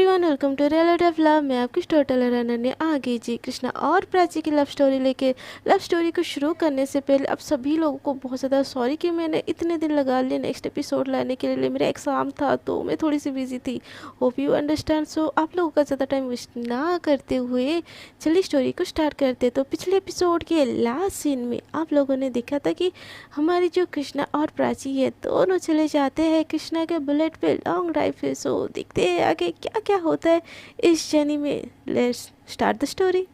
Everyone, welcome to reality of love. मैं आपकी story teller Ananya आ गई जी कृष्णा और प्राची की लव स्टोरी लेके। लव स्टोरी को शुरू करने से पहले अब सभी लोगों को बहुत ज़्यादा सॉरी कि मैंने इतने दिन लगा लिए नेक्स्ट एपिसोड लाने के लिए। मेरा एग्ज़ाम था तो मैं थोड़ी सी बिजी थी। Hope you understand. सो आप लोगों का ज़्यादा टाइम वेस्ट ना करते हुए चलिए स्टोरी को स्टार्ट करते। तो पिछले एपिसोड के लास्ट सीन में आप लोगों ने देखा था कि हमारी जो कृष्णा और प्राची है दोनों चले जाते हैं कृष्णा के बुलेट पे लॉन्ग ड्राइव पे। सो देखते हैं आगे क्या क्या होता है इस जर्नी में। Let's start the story.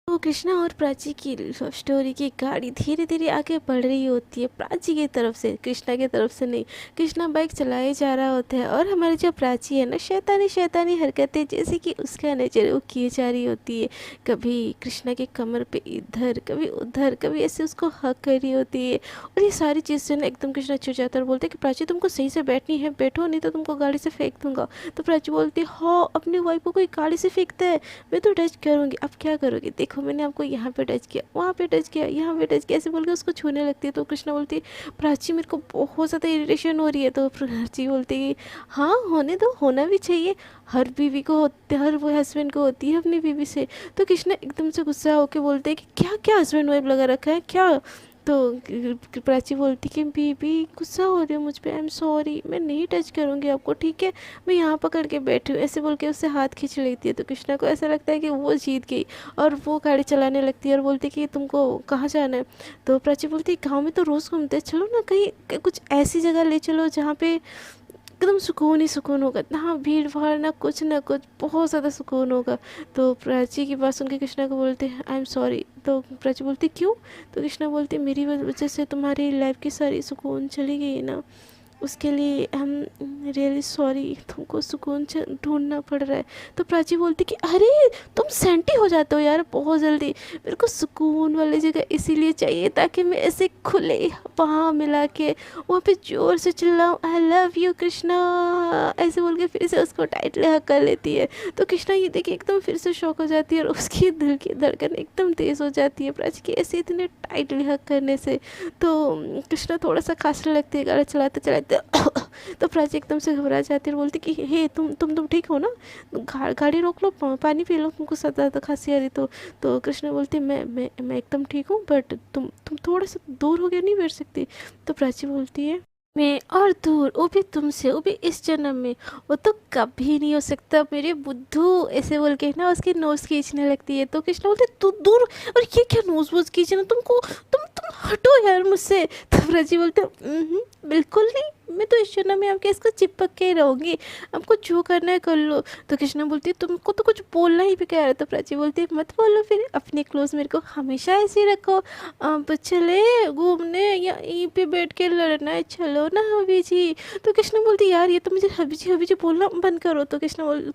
तो कृष्णा और प्राची की लव स्टोरी की गाड़ी धीरे धीरे आगे बढ़ रही होती है, प्राची की तरफ से, कृष्णा की तरफ से नहीं। कृष्णा बाइक चलाए जा रहा होता है और हमारी जो प्राची है ना, शैतानी शैतानी हरकतें जैसे कि उसका नेचर वो किए जा रही होती है। कभी कृष्णा के कमर पे इधर, कभी उधर, कभी ऐसे उसको हक कर रही होती है। और ये सारी चीज़ से ना एकदम कृष्णा चिढ़ जाता है और बोलते हैं कि प्राची तुमको सही से बैठनी है, बैठो नहीं तो तुमको गाड़ी से फेंक दूंगा। तो प्राची बोलती है हाँ, अपनी वाइफ को कोई गाड़ी से फेंकता है, मैं तो टच करूँगी। अब क्या करोगे, देखो मैंने आपको यहाँ पे टच किया, वहाँ पे टच किया, यहाँ पे टच किया, ऐसे बोल के उसको छूने लगती है। तो कृष्णा बोलती है प्राची मेरे को बहुत ज़्यादा इरिटेशन हो रही है। तो प्राची बोलती है हाँ होने दो, होना भी चाहिए, हर बीवी को होते, हर वो हस्बैंड को होती है अपनी बीवी से। तो कृष्णा एकदम से गुस्सा होकर बोलते हैं कि क्या क्या हस्बैंड वाइफ लगा रखा है क्या। तो प्राची बोलती कि बीबी गुस्सा हो रही हो मुझ पे, आई एम सॉरी, मैं नहीं टच करूँगी आपको, ठीक है, मैं यहाँ पकड़ के बैठी हूँ, ऐसे बोल के उससे हाथ खींच लेती है। तो कृष्णा को ऐसा लगता है कि वो जीत गई और वो गाड़ी चलाने लगती है और बोलती कि तुमको कहाँ जाना है। तो प्राची बोलती है गाँव में तो रोज़ घूमते हैं, चलो ना कहीं कुछ ऐसी जगह ले चलो जहाँ पे एकदम सुकून ही सुकून होगा, ना भीड़ भाड़ ना कुछ बहुत ज़्यादा सुकून होगा। तो प्राची की बात सुन के कृष्णा को बोलते हैं आई एम सॉरी। तो प्राची बोलती क्यों। तो कृष्णा बोलती मेरी वजह से तुम्हारी लाइफ की सारी सुकून चली गई ना, उसके लिए हम रियली सॉरी, तुमको सुकून ढूंढना पड़ रहा है। तो प्राची बोलती कि अरे तुम सेंटी हो जाते हो यार बहुत जल्दी, मेरे को सुकून वाली जगह इसीलिए चाहिए ताकि मैं ऐसे खुले बाँह मिला के वहाँ पे जोर से चिल्लाऊँ आई लव यू कृष्णा, ऐसे बोल के फिर से उसको टाइटली हक कर लेती है। तो कृष्णा ये देखिए एकदम फिर से शॉक हो जाती है और उसकी दिल की धड़कन एकदम तेज़ हो जाती है प्राची की ऐसे इतने टाइटली हक करने से। तो कृष्णा थोड़ा सा खांसने लगती है गाड़ी चलाते चलाते। तो प्राची एकदम से घबरा जाती है और बोलती कि हे तुम ठीक हो ना, गाड़ी रोक लो, पानी पी लो, तुमको ज़्यादा खांसी आ रही। तो कृष्णा बोलती मैं एकदम ठीक हूँ, बट तुम थोड़ा सा दूर हो गया नहीं बैठ सकती। तो प्राची बोलती है मैं और दूर, वो भी तुमसे, वो भी इस जन्म में, वो तो कभी नहीं हो सकता मेरे बुद्धू, ऐसे बोल के ना उसकी नोज खींचने लगती है। तो कृष्णा बोलते तू दूर, और ये क्या नोज वोज खींचना, तुमको तुम हटो यार मुझसे। तो प्राची बोलते बिल्कुल नहीं, मैं तो इस जन्म में आपके इसको चिपक के ही रहूँगी, आपको जो करना है कर लो। तो कृष्णा बोलती है तुमको तो कुछ बोलना ही बेकार है। तो प्राची बोलती है मत बोलो फिर, अपने क्लोज मेरे को हमेशा ऐसे ही रखो, अब चले घूमने या यहीं पे बैठ के लड़ना है, चलो ना हबी जी। तो कृष्णा बोलती यार ये तो मुझे हबी जी बोलना बंद करो। तो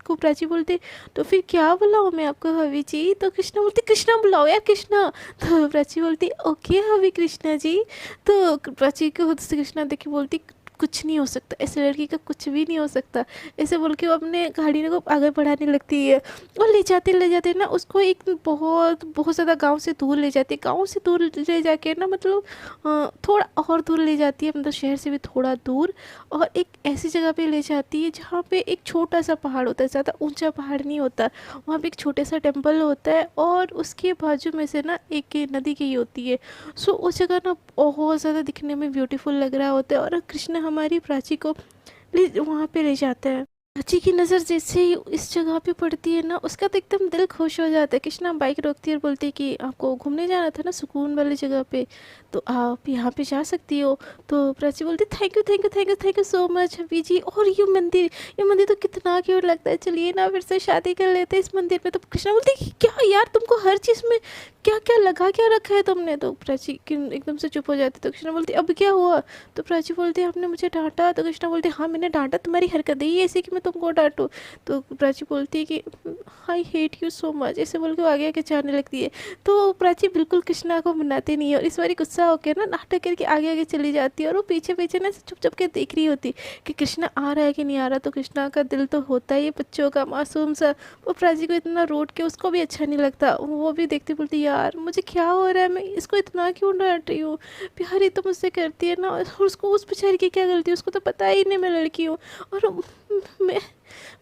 को प्राची बोलती तो फिर क्या बुलाओ मैं आपको हबी जी। तो कृष्णा बोलती कृष्णा बुलाओ यार कृष्णा। तो प्राची बोलती ओके हबी कृष्णा जी। तो प्राची को खुद से कृष्णा देखी बोलती कुछ नहीं हो सकता, ऐसे लड़की का कुछ भी नहीं हो सकता, ऐसे बोल के वो अपने गाड़ी को आगे बढ़ाने लगती है। और ले जाते ना उसको एक बहुत बहुत ज़्यादा गांव से दूर ले जाती है, गांव से दूर ले जाके ना मतलब थोड़ा और दूर ले जाती है, मतलब शहर से भी थोड़ा दूर, और एक ऐसी जगह पे ले जाती है जहाँ पे एक छोटा सा पहाड़ होता है, ज़्यादा ऊंचा पहाड़ नहीं होता, वहाँ पे एक छोटा सा टेम्पल होता है और उसके बाजू में से ना एक नदी गई होती है। सो उस जगह ना बहुत ज़्यादा दिखने में ब्यूटीफुल लग रहा होता है और कृष्ण हमारी प्राची को वहाँ पे ले जाता है। प्राची की नज़र जैसे ही इस जगह पे पड़ती है ना, उसका तो एकदम दिल खुश हो जाता है। कृष्णा बाइक रोकती है और बोलती है कि आपको घूमने जाना था ना सुकून वाली जगह पे, तो आप यहाँ पे जा सकती हो। तो प्राची बोलती थैंक यू सो मच हबी जी। और ये मंदिर तो कितना क्यूट लगता है, चलिए ना फिर से शादी कर लेते हैं इस मंदिर में। तो कृष्णा बोलती है क्या यार तुमको हर चीज़ में क्या क्या लगा क्या रखा है तुमने। तो प्राची एकदम से चुप हो जाती। तो कृष्णा बोलती अब क्या हुआ। तो प्राची बोलती आपने मुझे डांटा। तो कृष्णा बोलते हाँ मैंने डांटा, तुम्हारी हरकत ही ऐसी कि मैं तुमको डांटूँ। तो प्राची बोलती है कि I hate you so much, ऐसे बोल के वो आगे आगे जाने लगती है। तो प्राची बिल्कुल कृष्णा को मनाती नहीं है और इस बार गुस्सा होकर ना नाटक करके आगे आगे चली जाती है और वो पीछे पीछे ना चुप चुप के देख रही होती कि कृष्णा आ रहा है कि नहीं आ रहा। तो कृष्णा का दिल तो होता ही है बच्चों का मासूम सा, वो प्राची को इतना रोट के उसको भी अच्छा नहीं लगता, वो भी देखती बोलती यार मुझे क्या हो रहा है, मैं इसको इतना क्यों डांट रही हूँ, प्यार ही तो मुझसे करती है ना, और उसको उस बेचारी की क्या गलती है, उसको तो पता ही नहीं मैं लड़की हूँ। और मैं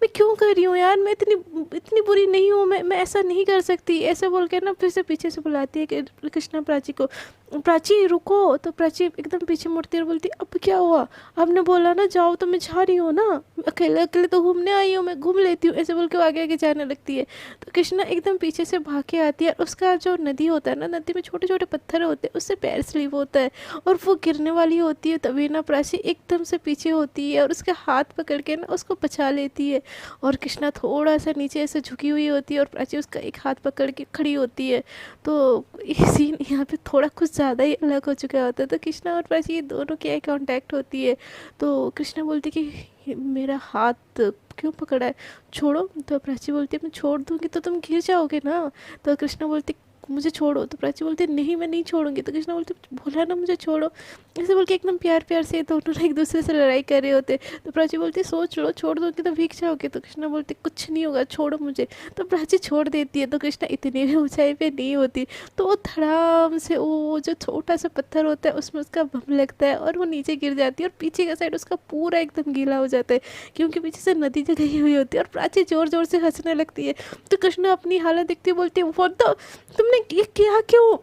मैं क्यों कर रही हूँ यार, मैं इतनी इतनी बुरी नहीं हूँ, मैं ऐसा नहीं कर सकती, ऐसे बोल के ना फिर से पीछे से बुलाती है कि कृष्णा प्राची को, प्राची रुको। तो प्राची एकदम पीछे मुड़ती है और बोलती अब क्या हुआ, आपने बोला ना जाओ तो मैं जा रही हूँ ना, अकेले अकेले तो घूमने आई हूँ, मैं घूम लेती हूँ, ऐसे बोल के वो आगे आगे जाने लगती है। तो कृष्णा एकदम पीछे से भाग के आती है, उसका जो नदी होता है ना, नदी में छोटे छोटे पत्थर होते हैं, उससे पैर स्लिप होता है और वो गिरने वाली होती है। तभी ना प्राची एकदम से पीछे होती है और उसके हाथ पकड़ के ना उसको बचा लेती है। और कृष्णा थोड़ा सा नीचे ऐसे झुकी हुई होती है और प्राची उसका एक हाथ पकड़ के खड़ी होती है। तो ये सीन यहाँ पे थोड़ा कुछ ज़्यादा ही अलग हो चुका होता है। तो कृष्णा और प्राची ये दोनों की आई कांटेक्ट होती है। तो कृष्णा बोलती कि मेरा हाथ क्यों पकड़ा है, छोड़ो। तो प्राची बोलती है मैं छोड़ दूंगी तो तुम गिर जाओगे ना। तो कृष्णा बोलती मुझे छोड़ो। तो प्राची बोलती है नहीं मैं नहीं छोड़ूंगी। तो कृष्णा बोलते बोला ना मुझे छोड़ो, ऐसे बोल के एकदम प्यार प्यार से दोनों ना एक दूसरे से लड़ाई कर रहे होते। तो प्राची बोलती सोच लो छोड़ दोगे तो भीग जाओगे। तो कृष्णा बोलते कुछ नहीं होगा छोड़ो मुझे। तो प्राची छोड़ देती है। तो कृष्णा इतनी भी ऊंचाई पे नहीं होती, तो वो धड़ाम से वो जो छोटा सा पत्थर होता है उसमें उसका बम लगता है और वो नीचे गिर जाती है और पीछे का साइड उसका पूरा एकदम गीला हो जाता है, क्योंकि पीछे से नदी जो गई हुई होती है। और प्राची जोर जोर से हंसने लगती है। तो कृष्णा अपनी हालत देखती है, बोलती है वो तो तुमने ये किया क्यों,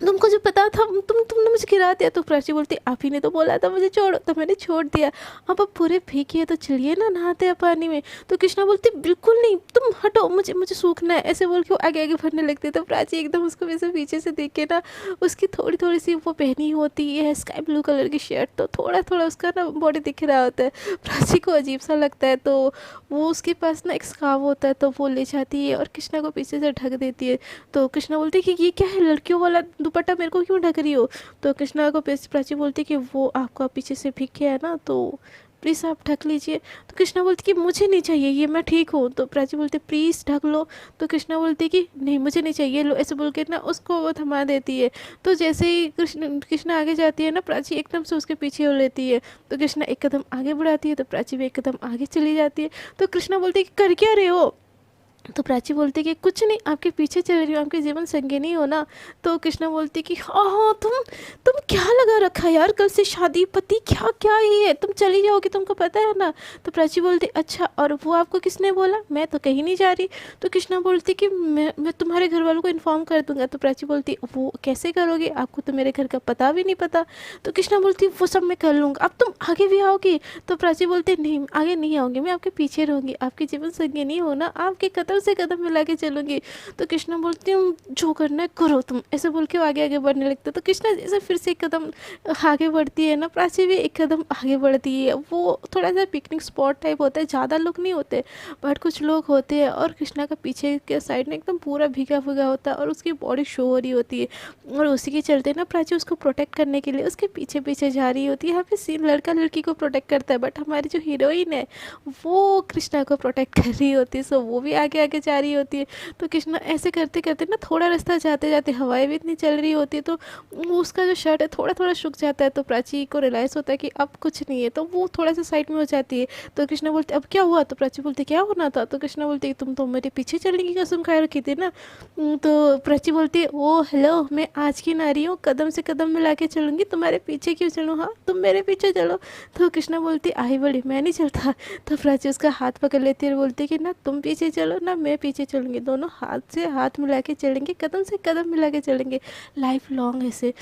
तुमको जो पता था तुमने मुझे गिरा दिया। तो प्राची बोलती आप ही ने तो बोला था मुझे छोड़ो, तो मैंने छोड़ दिया, अब आप पूरे भीगे तो चलिए ना नहाते हैं पानी में। तो कृष्णा बोलती बिल्कुल नहीं तुम हटो, मुझे मुझे सूखना है, ऐसे बोल के वो आगे आगे बढ़ने लगती है। तो प्राची एकदम उसको वैसे पीछे से देख के ना, उसकी थोड़ी थोड़ी सी वो पहनी होती है स्काई ब्लू कलर की शर्ट, तो थोड़ा थोड़ा उसका ना बॉडी दिख रहा होता है। प्राची को अजीब सा लगता है, तो वो उसके पास ना एक स्कार्फ होता है, तो वो ले जाती है और कृष्णा को पीछे से ढक देती है। तो कृष्णा बोलती है कि ये क्या है, लड़कियों वाला दुपट्टा मेरे को क्यों ढक रही हो। तो कृष्णा को प्राची बोलती कि वो आपका पीछे से भीग गया है ना, तो प्लीज़ आप ढक लीजिए। तो कृष्णा बोलती कि मुझे नहीं चाहिए ये, मैं ठीक हूँ। तो प्राची बोलती प्लीज़ ढक लो। तो कृष्णा बोलती कि नहीं मुझे नहीं चाहिए, लो, ऐसे बोल के ना उसको वो थमा देती है। तो जैसे ही कृष्णा आगे जाती है ना, प्राची एकदम से उसके पीछे हो लेती है। तो कृष्णा एक कदम आगे बढ़ाती है, तो प्राची भी एक कदम आगे चली जाती है। तो कृष्णा बोलती है कि कर क्या रहे हो। तो प्राची बोलती कि कुछ नहीं, आपके पीछे चल रही हूँ, आपके जीवन संगिनी हो ना। तो कृष्णा बोलती कि हाँ हाँ तुम क्या लगा रखा है यार, कल से शादी पति क्या क्या ही है, तुम चली जाओगी, तुमको पता है ना। तो प्राची बोलती अच्छा और वो आपको किसने बोला, मैं तो कहीं नहीं जा रही। तो कृष्णा बोलती कि मैं तुम्हारे घर वालों को इन्फॉर्म कर दूंगा। तो प्राची बोलती वो कैसे करोगे, आपको तो मेरे घर का पता भी नहीं पता। तो कृष्णा बोलती वो सब मैं कर लूँगा, अब तुम आगे भी आओगी। तो प्राची बोलती नहीं आगे नहीं आऊँगी, मैं आपके पीछे रहूँगी, आपकी जीवन संगिनी हो ना, आपके कदम से कदम मिला के चलूंगी। तो कृष्णा बोलती हूँ जो करना है करो तुम, ऐसे बोल के वो आगे आगे बढ़ने लगता है। तो कृष्णा जैसे फिर से एक कदम आगे बढ़ती है ना, प्राची भी एक कदम आगे बढ़ती है। वो थोड़ा सा पिकनिक स्पॉट टाइप होता है, ज़्यादा लोग नहीं होते बट कुछ लोग होते हैं। और कृष्णा का पीछे के साइड में एकदम पूरा भीगा भीगा होता है और उसकी बॉडी शो हो रही होती है। और उसी के चलते ना प्राची उसको प्रोटेक्ट करने के लिए उसके पीछे पीछे जा रही होती है। यहाँ पे सीन लड़का लड़की को प्रोटेक्ट करता है, बट हमारी जो हीरोइन है वो कृष्णा को प्रोटेक्ट कर रही होती है। सो वो भी आगे आगे जा रही होती है। तो कृष्णा ऐसे करते करते ना थोड़ा रास्ता जाते जाते हवाएं भी इतनी चल रही होती है, तो वो उसका जो शर्ट है थोड़ा थोड़ा सूख जाता है। तो प्राची को रियलाइज़ होता है कि अब कुछ नहीं है, तो वो थोड़ा सा साइड में हो जाती है। तो कृष्णा बोलते अब क्या हुआ। तो प्राची बोलती क्या होना था। तो कृष्णा बोलती तुम तो मेरे पीछे चलने की कसम खा रखी थी ना। तो प्राची बोलती है ओ हेलो, मैं आज की नारी हूँ, कदम से कदम मिला के चलूँगी, तुम्हारे पीछे क्यों चलूँ, हाँ तुम मेरे पीछे चलो। तो कृष्णा बोलती आई बड़ी मैं नहीं चलता। तो प्राची उसका हाथ पकड़ लेती है और बोलती कि ना तुम पीछे चलो ना मैं पीछे चलूँगी, दोनों हाथ से हाथ मिला के चलेंगे, कदम से कदम मिला के चलेंगे लाइफ लॉन्ग ऐसे।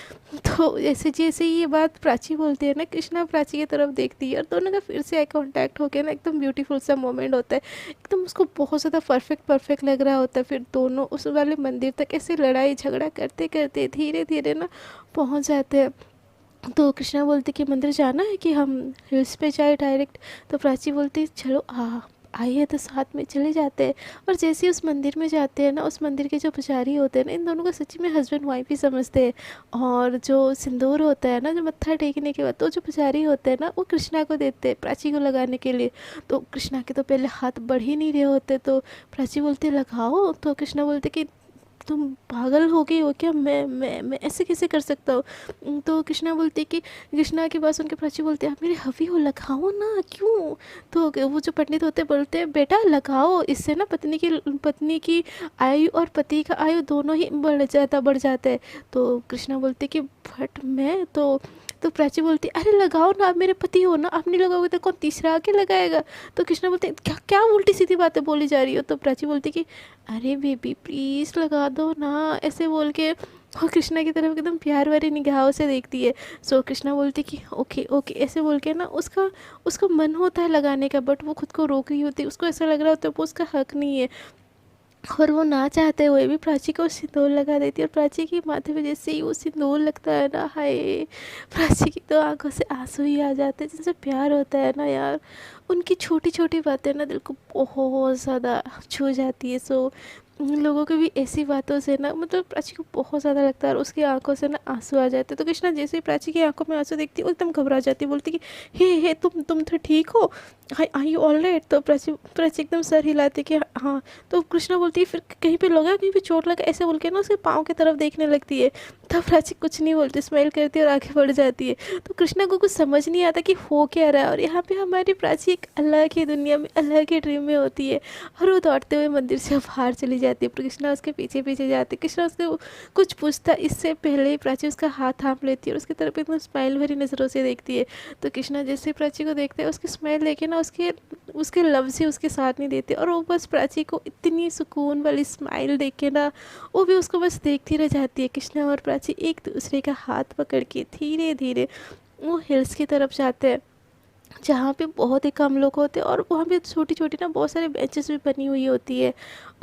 तो ऐसे जैसे ये बात प्राची बोलती है ना, कृष्णा प्राची की तरफ देखती है और दोनों का फिर से आई कॉन्टैक्ट होकर ना एकदम ब्यूटीफुल सा मोमेंट होता है। एकदम उसको बहुत ज़्यादा परफेक्ट लग रहा होता है। फिर दोनों उस वाले मंदिर तक ऐसे लड़ाई झगड़ा करते करते धीरे धीरे ना पहुँच जाते हैं। तो कृष्णा बोलती कि मंदिर जाना है कि हम हिल्स पे जाए डायरेक्ट। तो प्राची बोलती चलो आइए तो साथ में चले जाते हैं। और जैसे ही उस मंदिर में जाते हैं ना, उस मंदिर के जो पुजारी होते हैं ना, इन दोनों को सच्ची में हस्बैंड वाइफ ही समझते हैं। और जो सिंदूर होता है ना, जो मत्था टेकने के बाद तो जो पुजारी होते हैं ना, वो कृष्णा को देते हैं प्राची को लगाने के लिए। तो कृष्णा के तो पहले हाथ बढ़ ही नहीं रहे होते। तो प्राची बोलते लगाओ। तो कृष्णा बोलते कि तुम पागल हो गई हो क्या, मैं ऐसे कैसे कर सकता हूँ। तो कृष्णा बोलती कि कृष्णा की बात सुन के प्राची बोलती आप मेरे हवी हो, लगाओ ना, क्यों। तो वो जो पंडित होते बोलते बेटा लगाओ, इससे ना पत्नी की आयु और पति का आयु दोनों ही बढ़ जाता है। तो कृष्णा बोलते कि बट मैं तो तो प्राची बोलती अरे लगाओ ना, आप मेरे पति हो ना, आप नहीं लगाओगे तो कौन तीसरा आके लगाएगा। तो कृष्णा बोलते क्या क्या उल्टी सीधी बातें बोली जा रही हो। तो प्राची बोलती कि अरे बेबी प्लीज़ लगा दो ना, ऐसे बोल के और कृष्णा की तरफ एकदम प्यार भरी निगाहों से देखती है। सो कृष्णा बोलती कि ओके ओके ऐसे बोल के ना उसका उसका मन होता है लगाने का, बट वो खुद को रोक रही होती है, उसको ऐसा लग रहा होता है वो उसका हक नहीं है। और वो ना चाहते हुए भी प्राची को सिंदूर लगा देती है, और प्राची की माथे पे जैसे ही वो सिंदूर लगता है ना, हाय प्राची की तो आंखों से आंसू ही आ जाते हैं। जिनसे प्यार होता है ना यार, उनकी छोटी छोटी बातें ना दिल को बहुत ज़्यादा छू जाती है। सो उन लोगों की भी ऐसी बातों से ना मतलब प्राची को बहुत ज़्यादा लगता है, और उसकी आंखों से ना आंसू आ जाते हैं। तो कृष्णा जैसे ही प्राची की आंखों में आंसू देखती है वो एकदम घबरा जाती है, बोलती कि हे तुम तो ठीक हो, हाय आर यू ऑल राइट। तो प्राची प्राची एकदम सर हिलाती कि हाँ। तो कृष्णा बोलती है फिर कहीं पे लगा, कहीं पे चोट लगा, ऐसे बोल के ना उसके पाँव की तरफ देखने लगती है। तब प्राची कुछ नहीं बोलती, स्माइल करती है और आगे बढ़ जाती है। तो कृष्णा को कुछ समझ नहीं आता कि हो क्या रहा है, और यहाँ पे हमारी प्राची एक अलग ही दुनिया में, अलग ही ड्रीम में होती है। और वो दौड़ते हुए मंदिर से बाहर चली जाती है, पर कृष्णा उसके पीछे पीछे जाती है। कृष्णा उसके कुछ पूछता इससे पहले ही प्राची उसका हाथ थाम लेती है और उसकी तरफ एकदम स्माइल भरी नज़रों से देखती है। तो कृष्णा जैसे प्राची को देखते हैं उसकी स्माइल देखे ना उसके उसके लफ्ज़ ही उसके साथ नहीं देते, और वो बस प्राची को इतनी सुकून वाली स्माइल देख के ना वो भी उसको बस देखती रह जाती है। कृष्णा और प्राची एक दूसरे का हाथ पकड़ के धीरे धीरे वो हिल्स की तरफ जाते हैं, जहाँ पे बहुत ही कम लोग होते हैं, और वहाँ पे छोटी छोटी ना बहुत सारे बेंचेस भी बनी हुई होती है।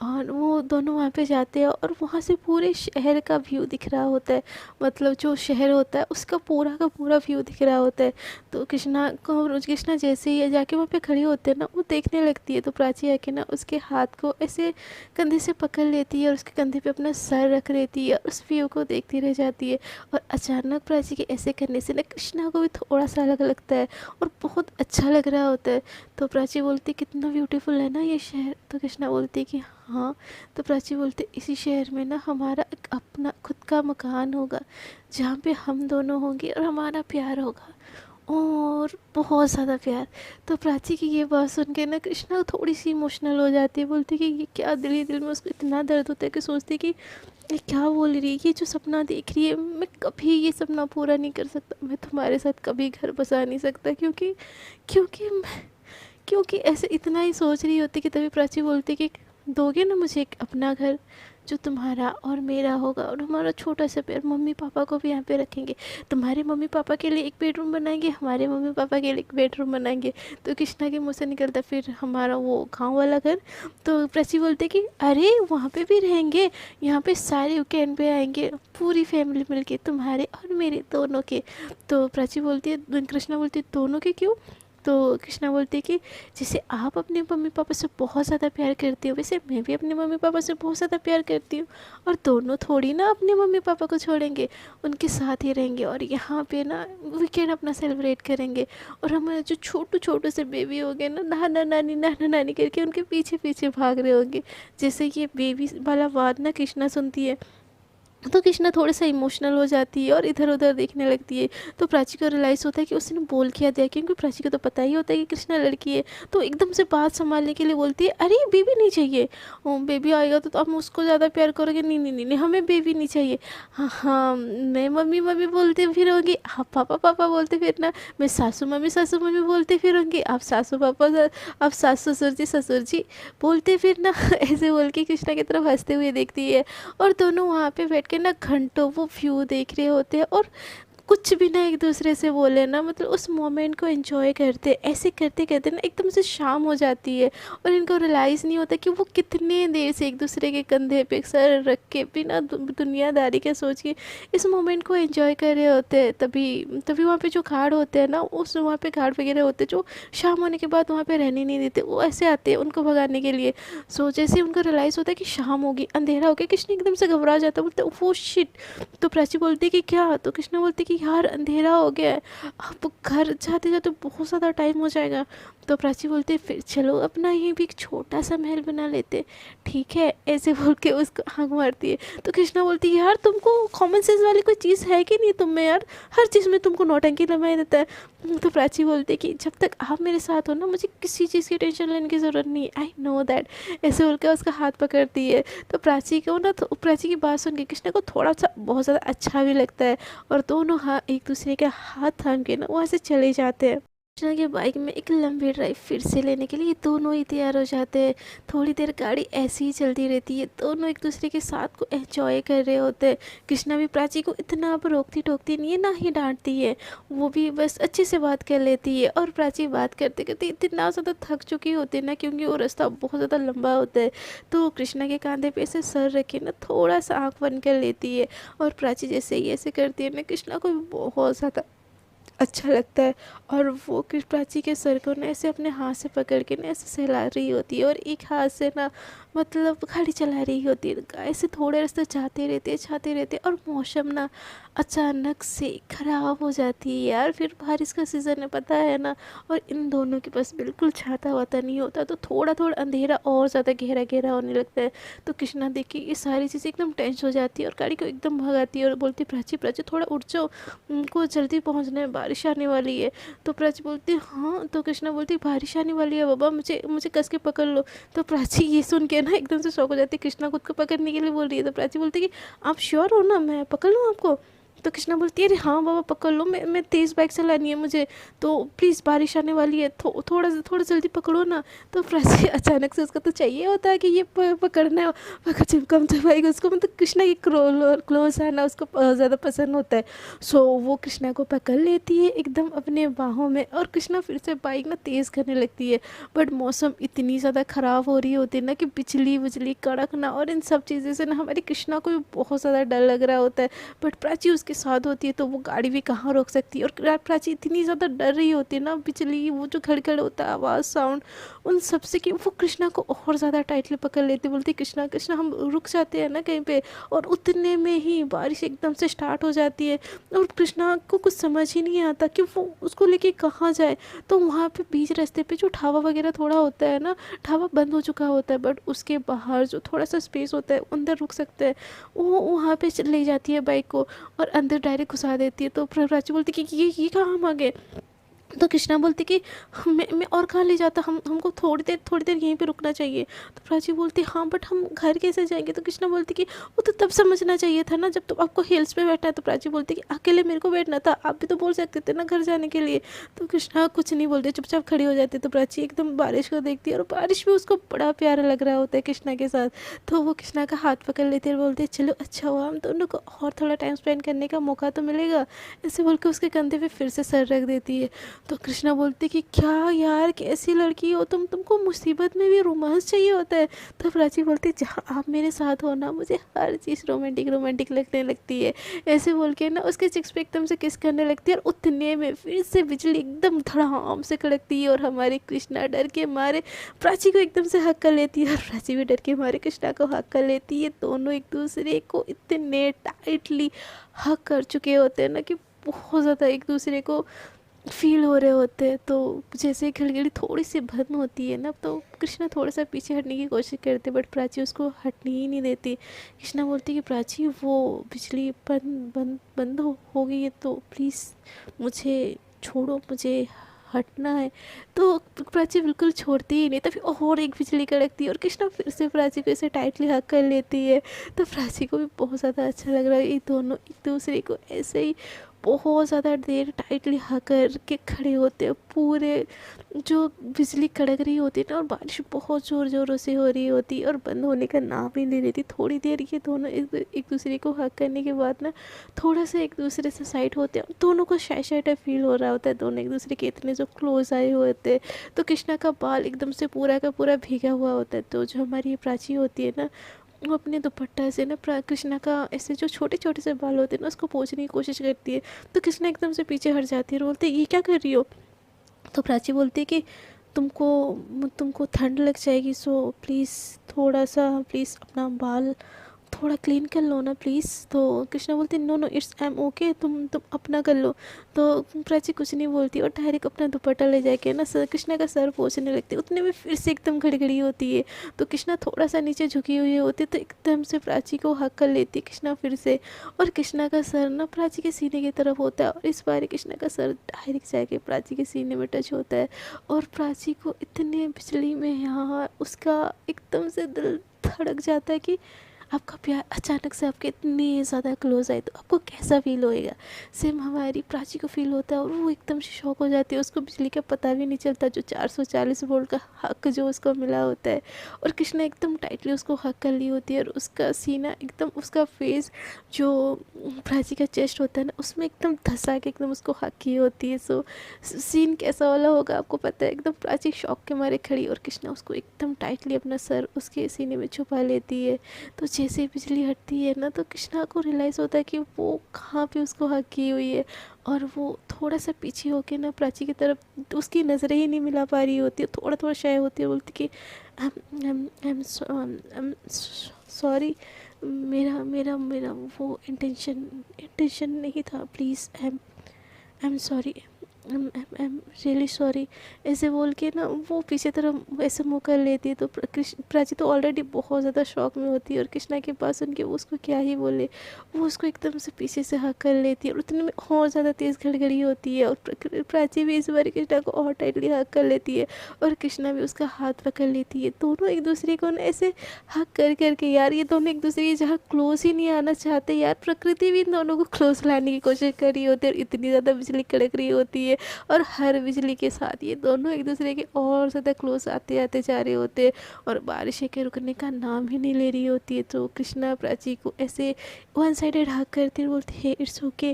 और वो दोनों वहाँ पे जाते हैं और वहाँ से पूरे शहर का व्यू दिख रहा होता है, मतलब जो शहर होता है उसका पूरा का पूरा व्यू दिख रहा होता है। तो कृष्णा जैसे ही जाके वहाँ पे खड़ी होते हैं ना, वो देखने लगती है। तो प्राची आके ना उसके हाथ को ऐसे कंधे से पकड़ लेती है और उसके कंधे पे अपना सर रख लेती है और उस व्यू को देखती रह जाती है। और अचानक प्राची के ऐसे करने से ना कृष्णा को भी थोड़ा सा अलग लगता है और बहुत अच्छा लग रहा होता है। तो प्राची बोलती कितना ब्यूटीफुल है ना ये शहर। तो कृष्णा बोलती कि हाँ। तो प्राची बोलते इसी शहर में ना हमारा एक अपना खुद का मकान होगा, जहाँ पे हम दोनों होंगे और हमारा प्यार होगा, और बहुत ज़्यादा प्यार। तो प्राची की ये बात सुन के ना कृष्णा थोड़ी सी इमोशनल हो जाती है, बोलती कि ये क्या, दिल ही दिल में उसको इतना दर्द होता है कि सोचती कि ये क्या बोल रही है, ये जो सपना देख रही है मैं कभी ये सपना पूरा नहीं कर सकता, मैं तुम्हारे साथ कभी घर बसा नहीं सकता, क्योंकि क्योंकि क्योंकि ऐसे इतना ही सोच रही होती कि तभी प्राची बोलती कि दोगे ना मुझे एक अपना घर जो तुम्हारा और मेरा होगा, और हमारा छोटा सा पेड़, मम्मी पापा को भी यहाँ पे रखेंगे, तुम्हारे मम्मी पापा के लिए एक बेडरूम बनाएंगे, हमारे मम्मी पापा के लिए एक बेडरूम बनाएंगे। तो कृष्णा के मुँह से निकलता फिर हमारा वो गाँव वाला घर। तो प्राची बोलते कि अरे वहाँ पे भी रहेंगे, यहाँ पे सारे वीकेंड पे आएंगे पूरी फैमिली मिलके, तुम्हारे और मेरे दोनों के। तो प्राची बोलती है, कृष्णा बोलती है दोनों के क्यों। तो कृष्णा बोलती है कि जैसे आप अपने मम्मी पापा से बहुत ज़्यादा प्यार करती हो, वैसे मैं भी अपने मम्मी पापा से बहुत ज़्यादा प्यार करती हूँ, और दोनों थोड़ी ना अपने मम्मी पापा को छोड़ेंगे, उनके साथ ही रहेंगे और यहाँ पे ना वीकेंड अपना सेलिब्रेट करेंगे। और हमारे जो छोटू छोटू से बेबी हो गए ना, नाना नानी करके उनके पीछे पीछे भाग रहे होंगे। जैसे ये बेबी वाला बात ना कृष्णा सुनती है तो कृष्णा थोड़ा सा इमोशनल हो जाती है और इधर उधर देखने लगती है। तो प्राची को रियलाइज़ होता है कि उसने बोल किया दिया, क्योंकि प्राची को तो पता ही होता है कि कृष्णा लड़की है। तो एकदम से बात संभालने के लिए बोलती है अरे बेबी नहीं चाहिए, बेबी आएगा तो हम उसको ज़्यादा प्यार करोगे, नहीं नहीं नहीं नहीं हमें बेबी नहीं चाहिए। हाँ हाँ मैं मम्मी मम्मी बोलते फिरूँगी, आप पापा पापा बोलते फिरना, मैं सासू मम्मी बोलते फिरूँगी, आप सासू पापा आप सास ससुर जी बोलते फिरना। ऐसे बोल के कृष्णा की तरफ हंसते हुए देखती है। और दोनों वहाँ पे बैठ के ना घंटों वो व्यू देख रहे होते हैं और कुछ भी ना एक दूसरे से बोले ना, मतलब उस मोमेंट को एंजॉय करते, ऐसे करते करते ना एकदम से शाम हो जाती है और इनको रियलाइज़ नहीं होता कि वो कितने देर से एक दूसरे के कंधे पे सर रख के बिना दुनियादारी के सोच के इस मोमेंट को एंजॉय कर रहे होते हैं। तभी तभी वहाँ पे जो घाट होते हैं ना, उस वहाँ पे घाट वगैरह होते हैं जो शाम होने के बाद वहाँ पे रहने नहीं देते, वो ऐसे आते हैं उनको भगाने के लिए। सो जैसे उनको रियलाइज़ होता है कि शाम होगी, अंधेरा हो गया, कृष्ण एकदम से घबरा जाता है, बोलते वो शिट। तो प्राची बोलती है कि क्या। तो कृष्णा बोलते कि यार अंधेरा हो गया है, अब घर जाते जाते बहुत ज़्यादा टाइम हो जाएगा। तो प्राची बोलते फिर चलो अपना यहीं भी एक छोटा सा महल बना लेते, ठीक है, ऐसे बोल के उसको आँख मारती है। तो कृष्णा बोलती है यार तुमको कॉमन सेंस वाली कोई चीज़ है कि नहीं तुम में यार, हर चीज़ में तुमको नौटंकी लमाई देता है। तो प्राची बोलती है कि जब तक आप मेरे साथ हो ना, मुझे किसी चीज़ की टेंशन लेने की ज़रूरत नहीं है, आई नो दैट। ऐसे बोलकर उसका हाथ पकड़ती है। तो प्राची को ना, तो प्राची की बात सुन के कृष्णा को थोड़ा सा बहुत ज़्यादा अच्छा भी लगता है, और दोनों एक दूसरे के हाथ थाम के ना वहाँ से चले जाते हैं। कृष्णा के बाइक में एक लंबी ड्राइव फिर से लेने के लिए ये दोनों ही तैयार हो जाते हैं। थोड़ी देर गाड़ी ऐसे ही चलती रहती है, दोनों एक दूसरे के साथ को एंजॉय कर रहे होते हैं। कृष्णा भी प्राची को इतना अब रोकती टोकती नहीं है, ना ही डांटती है, वो भी बस अच्छे से बात कर लेती है। और प्राची बात करते करते इतना ज़्यादा थक चुकी होती है ना, क्योंकि वो रास्ता बहुत ज़्यादा लंबा होता है। तो कृष्णा के कंधे पे ऐसे सर रखे ना थोड़ा सा आँख बंद कर लेती है, और प्राची जैसे ही ऐसे करती है ना, कृष्णा को भी बहुत ज़्यादा अच्छा लगता है। और वो प्राची के सर को ना ऐसे अपने हाथ से पकड़ के ना ऐसे सहला रही होती है, और एक हाथ से ना मतलब गाड़ी चला रही होती है। ऐसे थोड़े रास्ते जाते रहते, और मौसम ना अचानक से ख़राब हो जाती है यार। फिर बारिश का सीज़न है, पता है ना, और इन दोनों के पास बिल्कुल छाता वाता नहीं होता, तो थोड़ा थोड़ा अंधेरा और ज़्यादा गहरा गहरा होने लगता है। तो कृष्णा देखी ये सारी चीज़ें एकदम टेंस हो जाती है, और गाड़ी को एकदम भगाती है और बोलती, प्राची प्राची थोड़ा उठ जाओ, उनको जल्दी पहुंचना है, बारिश आने वाली है। तो प्राची बोलती हाँ। तो कृष्णा बोलती बारिश आने वाली है बाबा, मुझे मुझे कस के पकड़ लो। तो प्राची ये सुन के ना एकदम से शौक हो जाती है, कृष्णा खुद को पकड़ने के लिए बोल रही है। तो प्राची बोलती कि आप श्योर हो ना, मैं पकड़ लूँ आपको? तो कृष्णा बोलती है अरे हाँ बाबा पकड़ लो, मैं तेज़ बाइक चलानी है मुझे, तो प्लीज़ बारिश आने वाली है, थोड़ा जल्दी पकड़ो ना। तो प्राची अचानक से, उसका तो चाहिए होता है कि ये पकड़ना है, पकड़ चिपकम चपाएगी उसको, मतलब कृष्णा की क्लोज आना उसको ज़्यादा पसंद होता है। सो वो कृष्णा को पकड़ लेती है एकदम अपने बाहों में, और कृष्णा फिर से बाइक ना तेज़ करने लगती है। बट मौसम इतनी ज़्यादा ख़राब हो रही होती है ना कि बिजली बिजली कड़कना और इन सब चीज़ों से ना हमारे कृष्णा को भी बहुत ज़्यादा डर लग रहा होता है। बट प्राची उसके साथ होती है, तो वो गाड़ी भी कहाँ रोक सकती है। और प्राची इतनी ज़्यादा डर रही होती है ना, बिजली, वो जो खड़खड़ होता है आवाज़, साउंड, उन सब से, कि वो कृष्णा को और ज़्यादा टाइटली पकड़ लेती, बोलती कृष्णा कृष्णा हम रुक जाते हैं ना कहीं पे। और उतने में ही बारिश एकदम से स्टार्ट हो जाती है, और कृष्णा को कुछ समझ ही नहीं आता कि वो उसको लेके कहाँ जाए। तो वहाँ पे बीच रास्ते पे जो ढाबा वगैरह थोड़ा होता है ना, ढाबा बंद हो चुका होता है, बट उसके बाहर जो थोड़ा सा स्पेस होता है अंदर रुक सकते हैं। वो वहाँ पे ले जाती है बाइक को, और अंदर डायरेक्ट घुसा देती है। तो प्राची बोलती कि ये कहाँ हम आ गए। तो कृष्णा बोलती कि मैं और कहाँ ले जाता, हमको थोड़ी देर यहीं पे रुकना चाहिए। तो प्राची बोलती हाँ बट हम घर कैसे जाएंगे। तो कृष्णा बोलती कि वो तो तब समझना चाहिए था ना जब तो आपको हिल्स पे बैठना है। तो प्राची बोलती कि अकेले मेरे को बैठना था, आप भी तो बोल सकते थे ना घर जाने के लिए। तो कृष्णा कुछ नहीं बोलते, चुपचाप खड़ी हो जाती। तो प्राची एकदम बारिश को देखती है, और बारिश भी उसको बड़ा प्यारा लग रहा होता है कृष्णा के साथ। तो वो कृष्णा का हाथ पकड़ लेती है और बोलती है चलो अच्छा हुआ, हम दोनों को और थोड़ा टाइम स्पेंड करने का मौका तो मिलेगा। ऐसे बोल के उसके कंधे पे फिर से सर रख देती है। तो कृष्णा बोलते कि क्या यार कैसी लड़की हो तुमको मुसीबत में भी रोमांस चाहिए होता है। तो प्राची बोलती जहाँ आप मेरे साथ हो ना, मुझे हर चीज़ रोमांटिक रोमांटिक लगने लगती है। ऐसे बोल के ना उसके चिक्स पे एकदम से किस करने लगती है, और उतने में फिर से बिजली एकदम धड़ाम से कड़कती है, और हमारे कृष्णा डर के मारे प्राची को एकदम से हक कर लेती है, और प्राची भी डर के मारे कृष्णा को हक कर लेती है। दोनों एक दूसरे को इतने टाइटली हक कर चुके होते हैं ना कि बहुत ज़्यादा एक दूसरे को फील हो रहे होते हैं। तो जैसे ही खिड़की थोड़ी सी बंद होती है ना, तो कृष्णा थोड़ा सा पीछे हटने की कोशिश करते, बट प्राची उसको हटने ही नहीं देती। कृष्णा बोलती कि प्राची वो बिजली बंद हो गई है, तो प्लीज़ मुझे छोड़ो, मुझे हटना है। तो प्राची बिल्कुल छोड़ती ही नहीं। तभी और एक बिजली कड़कती है, और कृष्णा फिर से प्राची को ऐसे टाइटली हक कर लेती है। तो प्राची को भी बहुत ज़्यादा अच्छा लग रहा है, ये दोनों एक दूसरे को ऐसे ही बहुत ज़्यादा देर टाइटली हक कर के खड़े होते हैं। पूरे जो बिजली कड़क रही होती है ना, और बारिश बहुत ज़ोर ज़ोरों से हो रही होती है, और बंद होने का नाम ही नहीं लेती। थोड़ी देर ये दोनों एक दूसरे को हक करने के बाद ना थोड़ा सा एक दूसरे से साइड होते हैं। दोनों को शाय शाय टाइप फील हो रहा होता है, दोनों एक दूसरे के इतने जो क्लोज आए हुए होते हैं। तो कृष्णा का बाल एकदम से पूरा का पूरा भीगा हुआ होता है। तो जो हमारी ये प्राची होती है ना, वो अपने दुपट्टा से ना कृष्णा का ऐसे जो छोटे छोटे से बाल होते हैं ना, उसको पोंछने की कोशिश करती है। तो कृष्णा एकदम से पीछे हट जाती है और बोलते ये क्या कर रही हो। तो प्राची बोलती है कि तुमको तुमको ठंड लग जाएगी, सो प्लीज़ थोड़ा सा प्लीज़ अपना बाल थोड़ा क्लीन कर लो ना प्लीज़। तो कृष्णा बोलती no no it's I am okay, तुम अपना कर लो। तो प्राची कुछ नहीं बोलती और डायरेक्ट अपना दुपट्टा ले जाके ना कृष्णा का सर पोंछने लगती है। उतने में फिर से एकदम खड़ी होती है। तो कृष्णा थोड़ा सा नीचे झुकी हुई होती है तो एकदम से प्राची को हक कर लेती है कृष्णा फिर से। और कृष्णा का सर ना प्राची के सीने की तरफ होता है और इस बार कृष्णा का सर डायरेक्ट जाके प्राची के सीने में टच होता है। और प्राची को इतने बिजली में यहाँ उसका एकदम से दिल धड़क जाता है कि आपका प्यार अचानक से आपके इतने ज़्यादा क्लोज आए तो आपको कैसा फील होएगा। सेम हमारी प्राची को फील होता है और वो एकदम से शॉक हो जाती है। उसको बिजली का पता भी नहीं चलता, जो 440 वोल्ट का हक जो उसको मिला होता है। और कृष्णा एकदम टाइटली उसको हक कर ली होती है और उसका सीना एकदम, उसका फेस जो प्राची का चेस्ट होता है ना उसमें एकदम धंसा के एकदम उसको हक की होती है। सो सीन कैसा वाला होगा आपको पता है। एकदम प्राची शॉक के मारे खड़ी और कृष्णा उसको एकदम टाइटली अपना सर उसके सीने में छुपा लेती है। तो जैसे ही बिजली हटती है ना तो कृष्णा को रियलाइज़ होता है कि वो कहाँ पे उसको हक की हुई है। और वो थोड़ा सा पीछे होके ना प्राची की तरफ उसकी नज़रें ही नहीं मिला पा रही होती है। थोड़ा थोड़ा शाय होती है, बोलती कि आई एम सॉरी, मेरा मेरा मेरा वो इंटेंशन नहीं था, please I am sorry, I am really sorry. ऐसे बोल के ना वो पीछे तरफ ऐसे मुँह कर लेती है। तो प्राची तो ऑलरेडी बहुत ज़्यादा शॉक में होती है और कृष्णा के पास उनके वो उसको क्या ही बोले। वो उसको एकदम से पीछे से हक कर लेती है और उतने में और ज़्यादा तेज़ घड़घड़ी होती है। और प्राची भी इस बार कृष्णा को और टाइटली हक कर लेती है और कृष्णा भी उसका हाथ पकड़ लेती है। दोनों एक दूसरे को ना ऐसे हक कर करके, यार ये दोनों एक दूसरे के जहाँ क्लोज ही नहीं आना चाहते यार। प्रकृति भी इन दोनों को क्लोज लाने की कोशिश कर रही होती है और इतनी ज़्यादा बिजली कड़क रही होती है। और हर बिजली के साथ ये दोनों एक दूसरे के और ज़्यादा क्लोज आते आते जा रहे होते हैं और बारिश के रुकने का नाम ही नहीं ले रही होती है। तो कृष्णा प्राची को ऐसे वन साइडेड हक करते बोलते हैं इट्स ओके,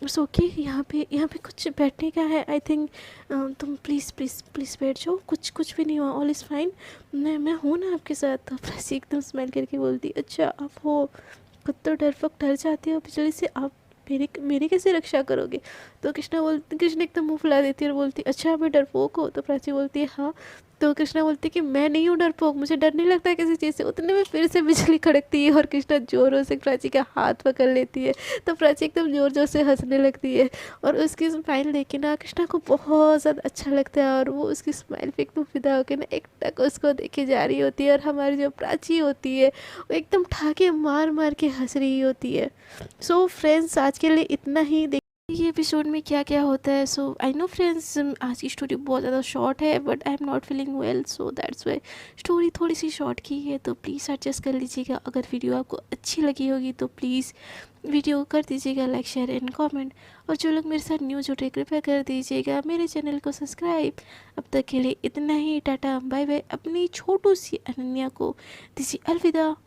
इट्स ओके, यहाँ पे कुछ बैठने का है आई थिंक, तुम प्लीज़ प्लीज़ प्लीज़ बैठ जाओ, कुछ भी नहीं हुआ, ऑल इज़ फाइन, मैं हूँ ना आपके साथ। तो प्राची एकदम स्माइल करके बोलती अच्छा आप हो, खुद तो डर जाती हो बिजली से, आप मेरी कैसे रक्षा करोगे। तो कृष्णा एकदम मुंह फुला देती है और बोलती अच्छा मैं डरपोक हो। तो प्राची बोलती है हाँ। तो कृष्णा बोलती है कि मैं नहीं हूँ डरपोक, मुझे डर नहीं लगता है किसी चीज़ से। उतने में फिर से बिजली कड़कती है और कृष्णा जोरों से प्राची का हाथ पकड़ लेती है। तो प्राची एकदम ज़ोर ज़ोर से हंसने लगती है और उसकी स्माइल देख के ना कृष्णा को बहुत ज़्यादा अच्छा लगता है और वो उसकी स्माइल पे एकदम फिदा होकर ना एक टक उसको देखे जा रही होती है। और हमारी जो प्राची होती है वो एकदम ठाके मार मार के हंस रही होती है। सो फ्रेंड्स आज के लिए इतना ही। ये एपिसोड में क्या क्या होता है। सो आई नो फ्रेंड्स आज की स्टोरी बहुत ज़्यादा शॉर्ट है but I am not feeling well, so that's why story थोड़ी सी शॉर्ट की है। तो प्लीज़ एडजस्ट कर लीजिएगा। अगर वीडियो आपको अच्छी लगी होगी तो प्लीज़ वीडियो कर दीजिएगा लाइक शेयर एंड कमेंट। और जो लोग मेरे साथ न्यू जुड़े कृपया कर दीजिएगा मेरे चैनल को सब्सक्राइब। अब तक के लिए इतना ही, टाटा बाय बाय। अपनी छोटू सी अनन्या को दीजिए अलविदा।